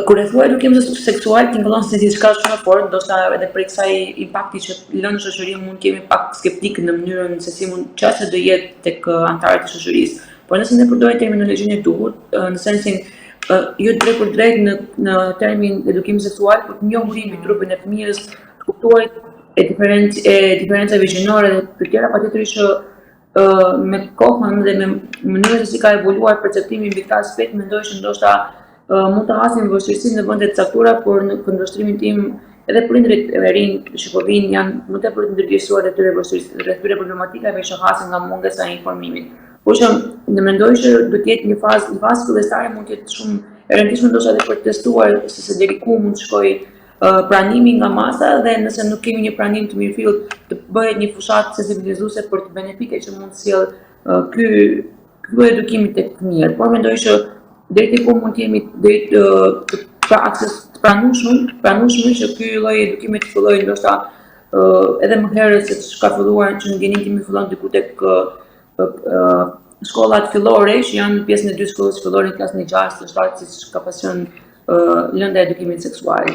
Kur e thua edukim seksual, tingëllon se diçka shumë e fortë, ndoshta edhe për kësaj impakti që lën shoqërinë mund të jemi pak skeptik në mënyrën se si mund çfarë do jetë tek anëtarët e shoqërisë. Por nëse ne përdorim terminologjinë e duhur, në sensin jo drejt për drejt në termin edukim seksual, por të njohur mbi trupin e fëmijës, të kuptuar diferencave gjinore dhe të tjera, patjetërisht që me kohën dhe me mënyrën se si ka evoluar perceptimi mbi këtë aspekt, mendoj që ndoshta mund të hasim vështirësi në vende të caktuara, por në këndvështrimin tim edhe prindrit e rinj që po vinë janë më tepër të ndërgjegjësuar rreth problematikave që hasin nga mungesa e informimit. Por që ne mendoj që do të jetë një fazë fillestare mund të jetë shumë e rëndësishme ndoshta edhe për të testuar se deri ku mund të shkojë pranimi nga masa dhe nëse nuk kemi një pranim të mirëfillt të bëhet një fushat sensibilizuese për të benefitet që mund të sjellë ky edukimi tek fëmijët. Por mendoj që deri ku mund të jemi deri të pranueshëm që ky lloj edukimi të fillojë ndoshta edhe më herët se ka filluar që në ndjenim tim fillon diku tek shkollat fillore që janë pjesën e dytë shkollës fillore në klasën e 6 të 7 siç ka pasur lënda e edukimit seksual.